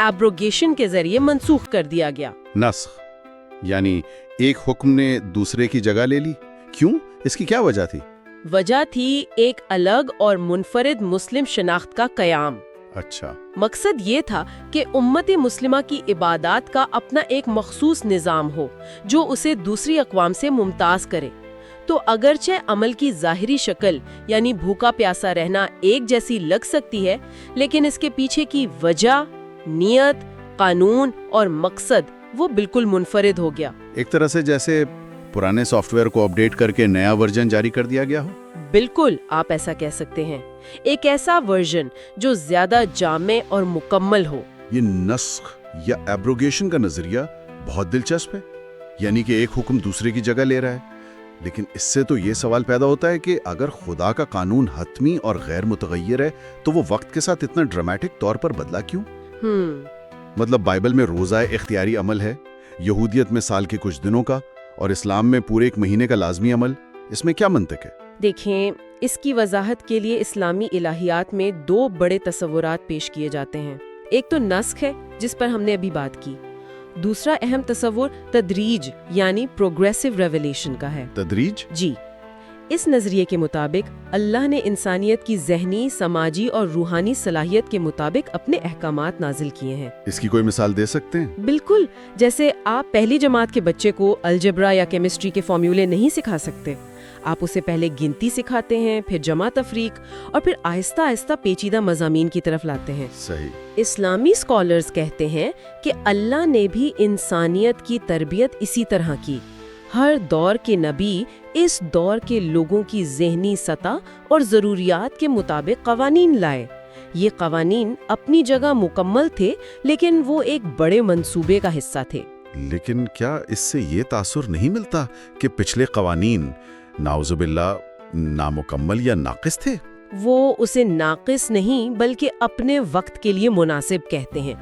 Abrogation کے ذریعے منسوخ کر دیا گیا۔ نسخ یعنی ایک حکم نے دوسرے کی جگہ لے لی، کیوں؟ اس کی کیا وجہ تھی؟ وجہ تھی ایک الگ اور منفرد مسلم شناخت کا قیام۔ اچھا، مقصد یہ تھا کہ امت مسلمہ کی عبادات کا اپنا ایک مخصوص نظام ہو جو اسے دوسری اقوام سے ممتاز کرے۔ تو اگرچہ عمل کی ظاہری شکل یعنی بھوکا پیاسا رہنا ایک جیسی لگ سکتی ہے، لیکن اس کے پیچھے کی وجہ، نیت، قانون اور مقصد وہ بالکل منفرد ہو گیا۔ ایک طرح سے جیسے پرانے سافٹ ویئر کو اپڈیٹ کر کے نیا ورژن جاری کر دیا گیا ہو۔ بالکل، آپ ایسا کہہ سکتے ہیں، ایک ایسا ورژن جو زیادہ جامع اور مکمل ہو۔ یہ نسخ یا ایبروگیشن کا نظریہ بہت دلچسپ ہے، یعنی کہ ایک حکم دوسرے کی جگہ لے رہا ہے۔ لیکن اس سے تو یہ سوال پیدا ہوتا ہے کہ اگر خدا کا قانون حتمی اور غیر متغیر ہے تو وہ وقت کے ساتھ اتنا ڈرامیٹک طور پر بدلا کیوں؟ مطلب بائبل میں روزہ اختیاری عمل ہے، یہودیت میں سال کے کچھ دنوں کا، اور اسلام میں پورے ایک مہینے کا لازمی عمل، اس میں کیا منطق ہے؟ دیکھیں، اس کی وضاحت کے لیے اسلامی الہیات میں دو بڑے تصورات پیش کیے جاتے ہیں۔ ایک تو نسخ ہے جس پر ہم نے ابھی بات کی، دوسرا اہم تصور تدریج یعنی پروگریسو ریویلیشن کا ہے۔ تدریج؟ جی، اس نظریے کے مطابق اللہ نے انسانیت کی ذہنی، سماجی اور روحانی صلاحیت کے مطابق اپنے احکامات نازل کیے ہیں۔ اس کی کوئی مثال دے سکتے ہیں؟ بالکل، جیسے آپ پہلی جماعت کے بچے کو الجبرا یا کیمسٹری کے فارمولے نہیں سکھا سکتے۔ آپ اسے پہلے گنتی سکھاتے ہیں، پھر جمع تفریق، اور پھر آہستہ آہستہ پیچیدہ مضامین کی طرف لاتے ہیں۔ صحیح۔ اسلامی اسکالرز کہتے ہیں کہ اللہ نے بھی انسانیت کی تربیت اسی طرح کی۔ ہر دور کے نبی اس دور کے لوگوں کی ذہنی سطح اور ضروریات کے مطابق قوانین لائے۔ یہ قوانین اپنی جگہ مکمل تھے، لیکن وہ ایک بڑے منصوبے کا حصہ تھے۔ لیکن کیا اس سے یہ تاثر نہیں ملتا کہ پچھلے قوانین نعوذ باللہ نامکمل یا ناقص تھے؟ وہ اسے ناقص نہیں بلکہ اپنے وقت کے لیے مناسب کہتے ہیں۔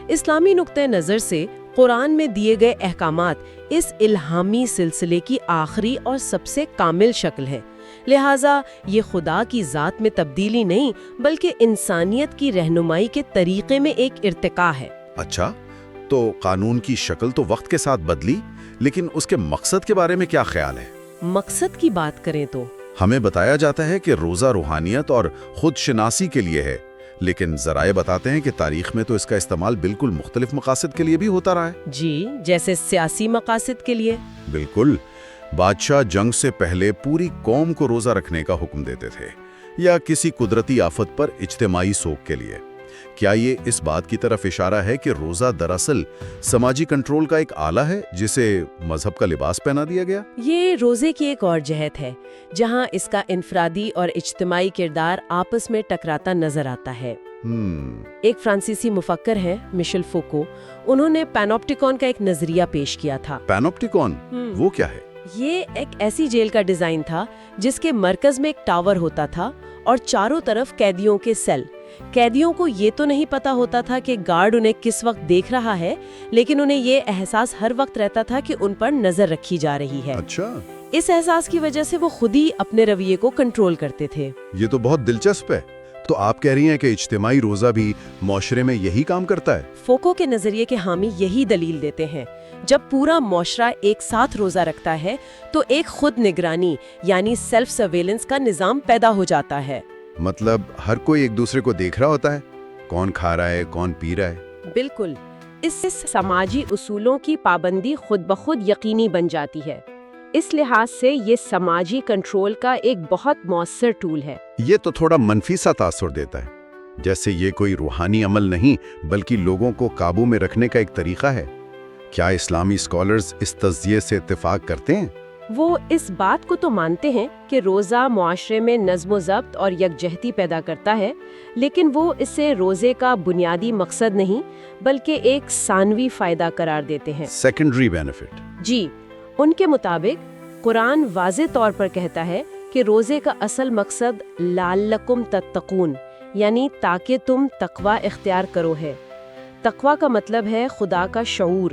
اسلامی نقطۂ نظر سے قرآن میں دیے گئے احکامات اس الہامی سلسلے کی آخری اور سب سے کامل شکل ہے، لہٰذا یہ خدا کی ذات میں تبدیلی نہیں بلکہ انسانیت کی رہنمائی کے طریقے میں ایک ارتقاء ہے۔ اچھا، تو قانون کی شکل تو وقت کے ساتھ بدلی، لیکن اس کے مقصد کے بارے میں کیا خیال ہے؟ مقصد کی بات کریں تو ہمیں بتایا جاتا ہے کہ روزہ روحانیت اور خود شناسی کے لیے ہے، لیکن ذرائع بتاتے ہیں کہ تاریخ میں تو اس کا استعمال بالکل مختلف مقاصد کے لیے بھی ہوتا رہا ہے۔ جی، جیسے سیاسی مقاصد کے لیے۔ بالکل، بادشاہ جنگ سے پہلے پوری قوم کو روزہ رکھنے کا حکم دیتے تھے، یا کسی قدرتی آفت پر اجتماعی سوگ کے لیے۔ کیا یہ اس بات کی طرف اشارہ ہے کہ روزہ دراصل سماجی کنٹرول کا ایک آلہ ہے جسے مذہب کا لباس پہنا دیا گیا؟ یہ روزے کی ایک اور جہت ہے جہاں اس کا انفرادی اور اجتماعی کردار آپس میں ٹکراتا نظر آتا ہے۔ ایک فرانسیسی مفکر ہے مشل فوکو، انہوں نے پینوپٹیکون کا ایک نظریہ پیش کیا تھا۔ پینوپٹیکون وہ کیا ہے؟ یہ ایک ایسی جیل کا ڈیزائن تھا جس کے مرکز میں ایک ٹاور ہوتا تھا اور چاروں طرف قیدیوں کے سیل۔ قیدیوں کو یہ تو نہیں پتا ہوتا تھا کہ گارڈ انہیں کس وقت دیکھ رہا ہے، لیکن انہیں یہ احساس ہر وقت رہتا تھا کہ ان پر نظر رکھی جا رہی ہے۔ اچھا، اس احساس کی وجہ سے وہ خود ہی اپنے رویے کو کنٹرول کرتے تھے۔ یہ تو بہت دلچسپ ہے۔ تو آپ کہہ رہی ہیں کہ اجتماعی روزہ بھی معاشرے میں یہی کام کرتا ہے؟ فوکو کے نظریے کے حامی یہی دلیل دیتے ہیں۔ جب پورا معاشرہ ایک ساتھ روزہ رکھتا ہے تو ایک خود نگرانی یعنی سیلف سرویلنس کا نظام پیدا ہو جاتا ہے۔ مطلب ہر کوئی ایک دوسرے کو دیکھ رہا ہوتا ہے، کون کھا رہا ہے، کون پی رہا ہے۔ بالکل، اس سے سماجی اصولوں کی پابندی خود بخود یقینی بن جاتی ہے۔ اس لحاظ سے یہ سماجی کنٹرول کا ایک بہت مؤثر ٹول ہے۔ یہ تو تھوڑا منفی سا تاثر دیتا ہے، جیسے یہ کوئی روحانی عمل نہیں بلکہ لوگوں کو قابو میں رکھنے کا ایک طریقہ ہے۔ کیا اسلامی اسکالرز اس تجزیے سے اتفاق کرتے ہیں؟ وہ اس بات کو تو مانتے ہیں کہ روزہ معاشرے میں نظم و ضبط اور یکجہتی پیدا کرتا ہے، لیکن وہ اسے روزے کا بنیادی مقصد نہیں بلکہ ایک ثانوی فائدہ قرار دیتے ہیں، سیکنڈری بینیفٹ۔ جی، ان کے مطابق قرآن واضح طور پر کہتا ہے کہ روزے کا اصل مقصد لعلکم تتقون یعنی تاکہ تم تقوی اختیار کرو ہے۔ تقوی کا مطلب ہے خدا کا شعور،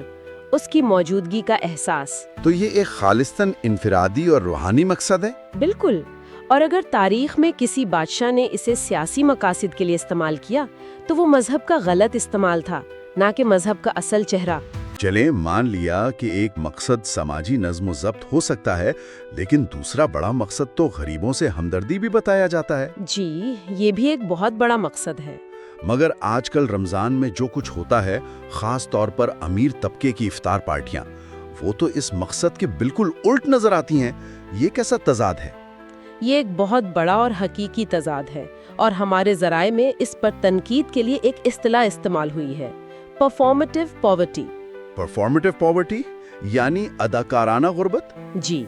اس کی موجودگی کا احساس۔ تو یہ ایک خالصتاً انفرادی اور روحانی مقصد ہے؟ بالکل، اور اگر تاریخ میں کسی بادشاہ نے اسے سیاسی مقاصد کے لیے استعمال کیا تو وہ مذہب کا غلط استعمال تھا، نہ کہ مذہب کا اصل چہرہ۔ چلیں مان لیا کہ ایک مقصد سماجی نظم و ضبط ہو سکتا ہے، لیکن دوسرا بڑا مقصد تو غریبوں سے ہمدردی بھی بتایا جاتا ہے۔ جی، یہ بھی ایک بہت بڑا مقصد ہے۔ مگر آج کل رمضان میں جو کچھ ہوتا ہے، خاص طور پر امیر طبقے کی افطار پارٹیاں، وہ تو اس مقصد کے بالکل الٹ نظر آتی ہیں۔ یہ کیسا تضاد ہے؟ یہ ایک بہت بڑا اور حقیقی تضاد ہے، اور ہمارے ذرائع میں اس پر تنقید کے لیے ایک اصطلاح استعمال ہوئی ہے، پرفارمیٹیو پاورٹی۔ پرفارمیٹیو پاورٹی یعنی اداکارانہ غربت؟ جی،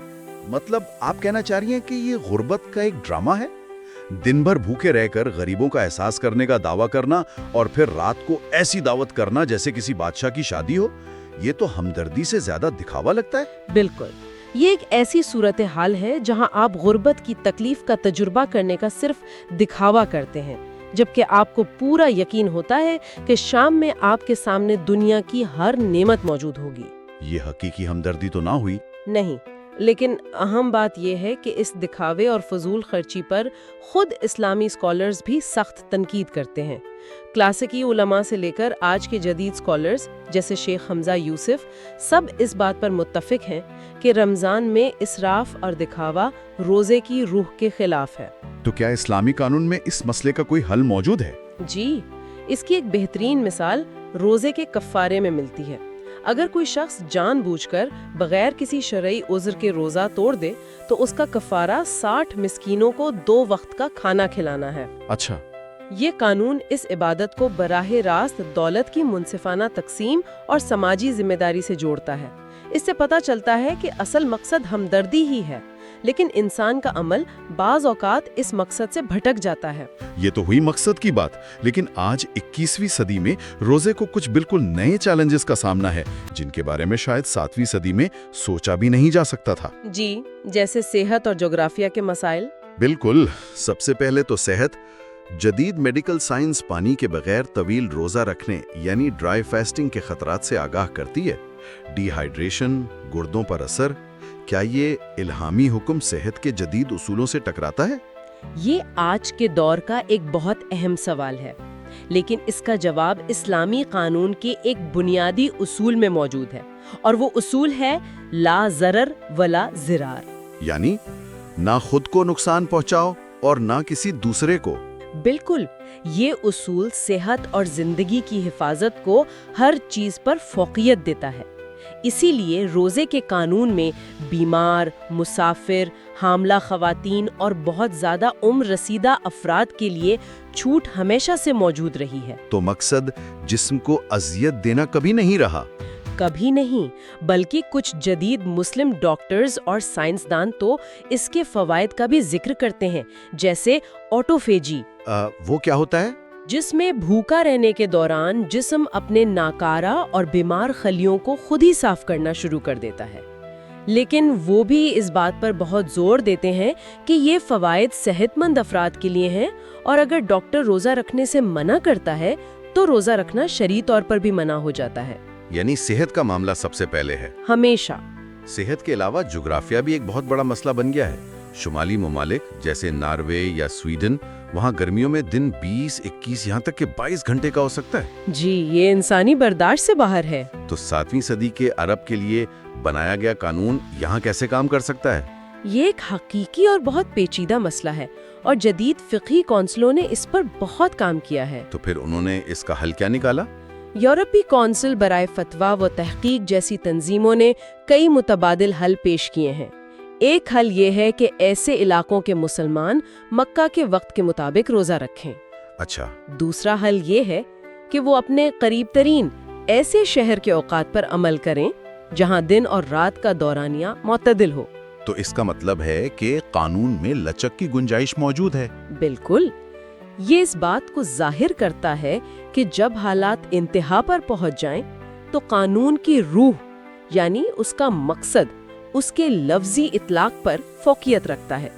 مطلب آپ کہنا چاہ رہی ہیں کہ یہ غربت کا ایک ڈرامہ ہے؟ دن بھر بھوکے رہ کر غریبوں کا احساس کرنے کا دعویٰ کرنا اور پھر رات کو ایسی دعوت کرنا جیسے کسی بادشاہ کی شادی ہو، یہ تو ہمدردی سے زیادہ دکھاوا لگتا ہے۔ بالکل، یہ ایک ایسی صورتحال ہے جہاں آپ غربت کی تکلیف کا تجربہ کرنے کا صرف دکھاوا کرتے ہیں، جبکہ آپ کو پورا یقین ہوتا ہے کہ شام میں آپ کے سامنے دنیا کی ہر نعمت موجود ہوگی۔ یہ حقیقی ہمدردی تو نہ ہوئی۔ نہیں، لیکن اہم بات یہ ہے کہ اس دکھاوے اور فضول خرچی پر خود اسلامی اسکالرز بھی سخت تنقید کرتے ہیں۔ کلاسیکی علماء سے لے کر آج کے جدید اسکالرز جیسے شیخ حمزہ یوسف سب اس بات پر متفق ہیں کہ رمضان میں اسراف اور دکھاوا روزے کی روح کے خلاف ہے۔ تو کیا اسلامی قانون میں اس مسئلے کا کوئی حل موجود ہے؟ جی، اس کی ایک بہترین مثال روزے کے کفارے میں ملتی ہے۔ اگر کوئی شخص جان بوجھ کر بغیر کسی شرعی عذر کے روزہ توڑ دے تو اس کا کفارہ 60 مسکینوں کو 2 وقت کا کھانا کھلانا ہے۔ اچھا، یہ قانون اس عبادت کو براہ راست دولت کی منصفانہ تقسیم اور سماجی ذمہ داری سے جوڑتا ہے۔ اس سے پتہ چلتا ہے کہ اصل مقصد ہمدردی ہی ہے، لیکن انسان کا عمل بعض اوقات اس مقصد سے بھٹک جاتا ہے۔ یہ تو ہوئی مقصد کی بات، لیکن آج 21ویں صدی میں روزے کو کچھ بالکل نئے چیلنجز کا سامنا ہے، جن کے بارے میں شاید 7ویں صدی میں سوچا بھی نہیں جا سکتا تھا۔ جی، جیسے صحت اور جغرافیہ کے مسائل۔ بالکل، سب سے پہلے تو صحت۔ جدید میڈیکل سائنس پانی کے بغیر طویل روزہ رکھنے یعنی ڈرائی فاسٹنگ کے خطرات سے آگاہ کرتی ہے۔ ڈی ہائیڈریشن، گردوں پر اثر، کیا یہ الہامی حکم صحت کے جدید اصولوں سے ٹکراتا ہے؟ یہ آج کے دور کا ایک بہت اہم سوال ہے، لیکن اس کا جواب اسلامی قانون کے ایک بنیادی اصول میں موجود ہے، اور وہ اصول ہے لا ضرر ولا ضرار۔ یعنی نہ خود کو نقصان پہنچاؤ اور نہ کسی دوسرے کو۔ بالکل، یہ اصول صحت اور زندگی کی حفاظت کو ہر چیز پر فوقیت دیتا ہے۔ اسی لیے روزے کے قانون میں بیمار، مسافر، حاملہ خواتین اور بہت زیادہ عمر رسیدہ افراد کے لیے چھوٹ ہمیشہ سے موجود رہی ہے۔ تو مقصد جسم کو اذیت دینا کبھی نہیں رہا؟ کبھی نہیں، بلکہ کچھ جدید مسلم ڈاکٹرز اور سائنسدان تو اس کے فوائد کا بھی ذکر کرتے ہیں، جیسے آٹوفیجی۔ وہ کیا ہوتا ہے؟ جس میں بھوکا رہنے کے دوران جسم اپنے ناکارہ اور بیمار خلیوں کو خود ہی صاف کرنا شروع کر دیتا ہے۔ لیکن وہ بھی اس بات پر بہت زور دیتے ہیں کہ یہ فوائد صحت مند افراد کے لیے ہیں، اور اگر ڈاکٹر روزہ رکھنے سے منع کرتا ہے تو روزہ رکھنا شرعی طور پر بھی منع ہو جاتا ہے۔ یعنی صحت کا معاملہ سب سے پہلے ہے؟ ہمیشہ۔ صحت کے علاوہ جغرافیہ بھی ایک بہت بڑا مسئلہ بن گیا ہے۔ شمالی ممالک جیسے ناروے یا سویڈن، وہاں گرمیوں میں دن 20، 21 یہاں تک کہ 22 گھنٹے کا ہو سکتا ہے۔ جی، یہ انسانی برداشت سے باہر ہے۔ تو 7ویں صدی کے عرب کے لیے بنایا گیا قانون یہاں کیسے کام کر سکتا ہے؟ یہ ایک حقیقی اور بہت پیچیدہ مسئلہ ہے، اور جدید فقہی کونسلوں نے اس پر بہت کام کیا ہے۔ تو پھر انہوں نے اس کا حل کیا نکالا؟ یورپی کونسل برائے فتویٰ و تحقیق جیسی تنظیموں نے کئی متبادل حل پیش کیے ہیں۔ ایک حل یہ ہے کہ ایسے علاقوں کے مسلمان مکہ کے وقت کے مطابق روزہ رکھیں۔ اچھا۔ دوسرا حل یہ ہے کہ وہ اپنے قریب ترین ایسے شہر کے اوقات پر عمل کریں جہاں دن اور رات کا دورانیہ معتدل ہو۔ تو اس کا مطلب ہے کہ قانون میں لچک کی گنجائش موجود ہے۔ بالکل، یہ اس بات کو ظاہر کرتا ہے کہ جب حالات انتہا پر پہنچ جائیں تو قانون کی روح یعنی اس کا مقصد اس کے لفظی اطلاق پر فوقیت رکھتا ہے۔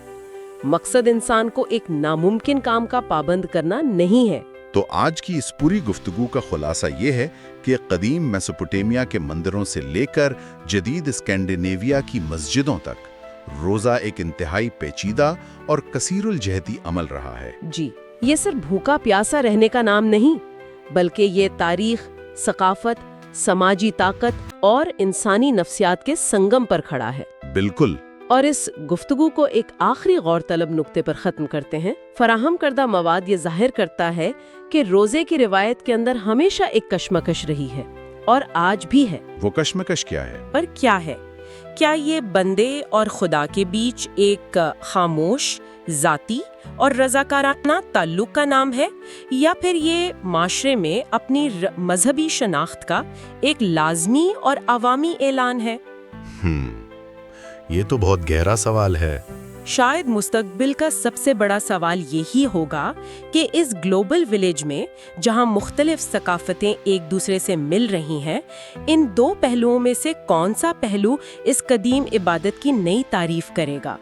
مقصد انسان کو ایک ناممکن کام کا پابند کرنا نہیں ہے۔ تو آج کی اس پوری گفتگو کا خلاصہ یہ ہے کہ قدیم میسوپوٹیمیا کے مندروں سے لے کر جدید اسکینڈینیویا کی مسجدوں تک روزہ ایک انتہائی پیچیدہ اور کثیر الجہتی عمل رہا ہے۔ جی، یہ صرف بھوکا پیاسا رہنے کا نام نہیں، بلکہ یہ تاریخ، ثقافت، سماجی طاقت اور انسانی نفسیات کے سنگم پر کھڑا ہے۔ بالکل۔ اور اس گفتگو کو ایک آخری غور طلب نقطے پر ختم کرتے ہیں۔ فراہم کردہ مواد یہ ظاہر کرتا ہے کہ روزے کی روایت کے اندر ہمیشہ ایک کشمکش رہی ہے اور آج بھی ہے۔ وہ کشمکش کیا ہے؟ پر کیا ہے؟ کیا یہ بندے اور خدا کے بیچ ایک خاموش، ذاتی اور رضاکارانہ تعلق کا نام ہے، یا پھر یہ معاشرے میں اپنی مذہبی شناخت کا ایک لازمی اور عوامی اعلان ہے؟ یہ تو بہت گہرا سوال ہے۔ شاید مستقبل کا سب سے بڑا سوال یہی ہوگا کہ اس گلوبل ولیج میں جہاں مختلف ثقافتیں ایک دوسرے سے مل رہی ہیں، ان دو پہلوؤں میں سے کون سا پہلو اس قدیم عبادت کی نئی تعریف کرے گا؟